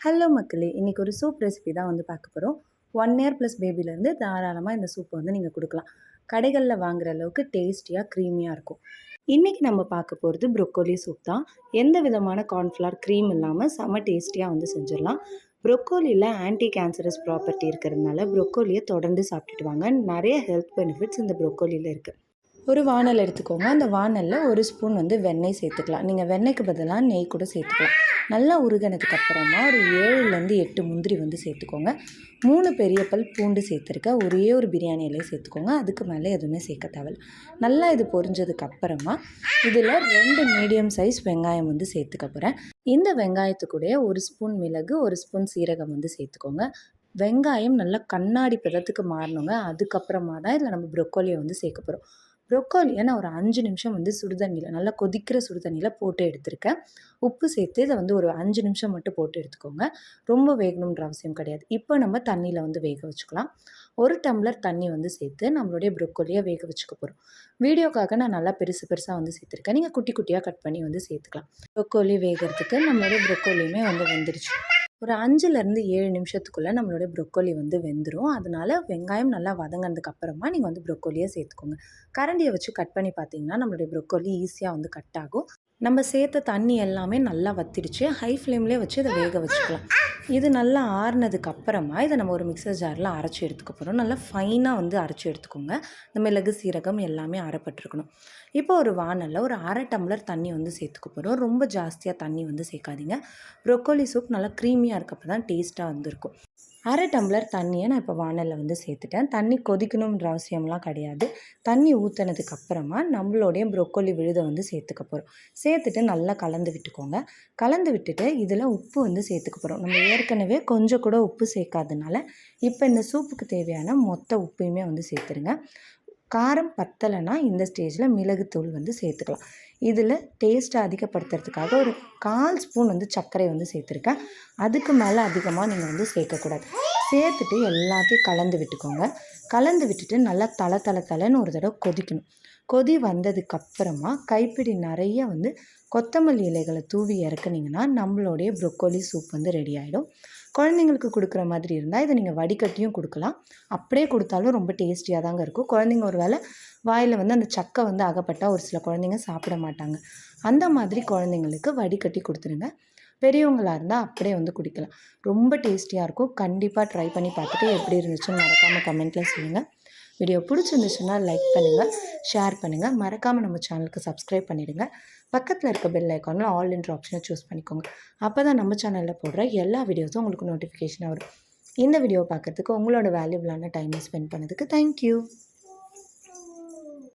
Hello மக்களே! இன்றைக்கி ஒரு சூப் ரெசிபி தான் வந்து பார்க்க போகிறோம். 1 இயர் ப்ளஸ் பேபிலேருந்து தாராளமாக இந்த சூப்பை வந்து நீங்கள் கொடுக்கலாம். கடைகளில் வாங்குற அளவுக்கு டேஸ்டியாக, க்ரீமியாக இருக்கும். இன்றைக்கி நம்ம பார்க்க போகிறது ப்ரொக்கோலி சூப் தான். எந்த விதமான கார்ன்ஃப்ளவர் க்ரீம் இல்லாமல் செம்ம டேஸ்டியாக வந்து செஞ்சிடலாம். ப்ரொக்கோலியில் ஆன்டி கேன்சரஸ் ப்ராப்பர்ட்டி இருக்கிறதுனால ப்ரொக்கோலியை தொடர்ந்து சாப்பிட்டுட்டு வாங்க. நிறைய ஹெல்த் பெனிஃபிட்ஸ் இந்த ப்ரொக்கோலியில் இருக்குது. ஒரு வானல் எடுத்துக்கோங்க. அந்த வானலில் 1 ஸ்பூன் வந்து வெண்ணெய் சேர்த்துக்கலாம். நீங்கள் வெண்ணெய்க்கு பதிலாக நெய் கூட சேர்த்துக்கலாம். நல்லா உருகினதுக்கு அப்புறமா ஒரு 7லேருந்து 8 முந்திரி வந்து சேர்த்துக்கோங்க. 3 பெரிய பல் பூண்டு சேர்த்துருக்கேன். ஒரே ஒரு பிரியாணி இலையை சேர்த்துக்கோங்க. அதுக்கு மேலே எதுவுமே சேர்க்க தேவையில்ல. நல்லா இது பொரிஞ்சதுக்கு அப்புறமா இதில் 2 மீடியம் சைஸ் வெங்காயம் வந்து சேர்த்துக்க போகிறேன். இந்த வெங்காயத்துக்கூடயே 1 ஸ்பூன் மிளகு, 1 ஸ்பூன் சீரகம் வந்து சேர்த்துக்கோங்க. வெங்காயம் நல்லா கண்ணாடி பதத்துக்கு மாறணுங்க. அதுக்கப்புறமா தான் இதில் நம்ம ப்ரொக்கோலியை வந்து சேர்க்க போகிறோம். ப்ரொக்கோலியை நான் ஒரு 5 நிமிஷம் வந்து சுடுதண்ணியில், நல்லா கொதிக்கிற சுடுதண்ணியில் போட்டு எடுத்திருக்கேன். உப்பு சேர்த்து இதை வந்து ஒரு 5 நிமிஷம் மட்டும் போட்டு எடுத்துக்கோங்க. ரொம்ப வேகணுன்ற அவசியம் கிடையாது. இப்போ நம்ம தண்ணியில் வந்து வேக வச்சுக்கலாம். 1 டம்ளர் தண்ணி வந்து சேர்த்து நம்மளுடைய ப்ரொக்கோலியை வேக வச்சுக்க போகிறோம். வீடியோக்காக நான் நல்லா பெருசு பெருசாக வந்து சேர்த்துருக்கேன். நீங்கள் குட்டி குட்டியாக கட் பண்ணி வந்து சேர்த்துக்கலாம். ப்ரொக்கோலி வேகிறதுக்கு நம்மளுடைய ப்ரொக்கோலியுமே வந்து வெந்துருச்சு. ஒரு 5லேருந்து 7 நிமிஷத்துக்குள்ளே நம்மளுடைய ப்ரொக்கோலி வந்து வெந்துடும். அதனால் வெங்காயம் நல்லா வதங்கினதுக்கு அப்புறமா நீங்கள் வந்து ப்ரொக்கோலியை சேர்த்துக்கோங்க. கரண்டியை வச்சு கட் பண்ணி பார்த்தீங்கன்னா நம்மளுடைய ப்ரொக்கோலி ஈஸியாக வந்து கட் ஆகும். நம்ம சேர்த்த தண்ணி எல்லாமே நல்லா வத்திடுச்சு. ஹை ஃப்ளேம்லேயே வச்சு இதை வேக வச்சுக்கலாம். இது நல்லா ஆறுனதுக்கு அப்புறமா இதை நம்ம ஒரு மிக்சர் ஜாரில் அரைச்சி எடுத்துக்க போகிறோம். நல்லா ஃபைனாக வந்து அரைச்சி எடுத்துக்கோங்க. இந்த மிளகு, சீரகம் எல்லாமே அரைப்பட்டிருக்கணும். இப்போ ஒரு வானலில் ஒரு 1/2 டம்ளர் தண்ணி வந்து சேர்த்துக்க போகிறோம். ரொம்ப ஜாஸ்தியாக தண்ணி வந்து சேர்க்காதீங்க. ப்ரொக்கோலி சூப் நல்லா க்ரீமியாக இருக்கப்போ தான் டேஸ்ட்டாக வந்துருக்கும். 1/2 டம்ளர் தண்ணியை நான் இப்போ வானலில் வந்து சேர்த்துட்டேன். தண்ணி கொதிக்கணுன்ற அவசியம்லாம் கிடையாது. தண்ணி ஊற்றினதுக்கு அப்புறமா நம்மளுடைய ப்ரொக்கோலி விழுதை வந்து சேர்த்துக்க போகிறோம். சேர்த்துட்டு நல்லா கலந்து விட்டுக்கோங்க. கலந்து விட்டுட்டு இதில் உப்பு வந்து சேர்த்துக்க போகிறோம். நம்ம ஏற்கனவே கொஞ்சம் கூட உப்பு சேர்க்காதனால இப்போ இந்த சூப்புக்கு தேவையான மொத்த உப்பையுமே வந்து சேர்த்துருங்க. காரம் பத்தலைன்னா இந்த ஸ்டேஜில் மிளகுத்தூள் வந்து சேர்த்துக்கலாம். இதில் டேஸ்ட்டை அதிகப்படுத்துறதுக்காக ஒரு 1/4 ஸ்பூன் வந்து சர்க்கரை வந்து சேர்த்துருக்கேன். அதுக்கு மேலே அதிகமாக நீங்கள் வந்து சேர்க்கக்கூடாது. சேர்த்துட்டு எல்லாத்தையும் கலந்து விட்டுக்கோங்க. கலந்து விட்டுட்டு நல்லா தலை ஒரு தடவை கொதிக்கணும். கொதி வந்ததுக்கப்புறமா கைப்பிடி நிறைய வந்து கொத்தமல்லி இலைகளை தூவி இறக்குனிங்கன்னா நம்மளுடைய ப்ரொக்கோலி சூப் வந்து ரெடி ஆகிடும். குழந்தைங்களுக்கு கொடுக்குற மாதிரி இருந்தால் இதை நீங்கள் வடிகட்டியும் கொடுக்கலாம். அப்படியே கொடுத்தாலும் ரொம்ப டேஸ்டியாக தாங்க இருக்கும். குழந்தைங்க ஒரு வேளை வாயில் வந்து அந்த சக்கை வந்து அகப்பட்டால் ஒரு சில குழந்தைங்க சாப்பிட மாட்டாங்க. அந்த மாதிரி குழந்தைங்களுக்கு வடிகட்டி கொடுத்துருங்க. பெரியவங்களாக இருந்தால் அப்படியே வந்து குடிக்கலாம். ரொம்ப டேஸ்டியாக இருக்கும். கண்டிப்பாக ட்ரை பண்ணி பார்த்துட்டு எப்படி இருந்துச்சுன்னு மறக்காமல் கமெண்ட்டில் சொல்லுங்கள். வீடியோ பிடிச்சிருந்துச்சுன்னா லைக் பண்ணுங்கள், ஷேர் பண்ணுங்கள். மறக்காமல் நம்ம சேனலுக்கு சப்ஸ்கிரைப் பண்ணிவிடுங்க. பக்கத்தில் இருக்க பெல் ஐக்கானில் ஆல் என்ற ஆப்ஷனை சூஸ் பண்ணிக்கோங்க. அப்போ தான் நம்ம சேனலில் போடுற எல்லா வீடியோஸும் உங்களுக்கு நோட்டிஃபிகேஷனாக வரும். இந்த வீடியோவை பார்க்குறதுக்கு உங்களோட வேல்யூபிளான டைமை ஸ்பெண்ட் பண்ணதுக்கு தேங்க்யூ.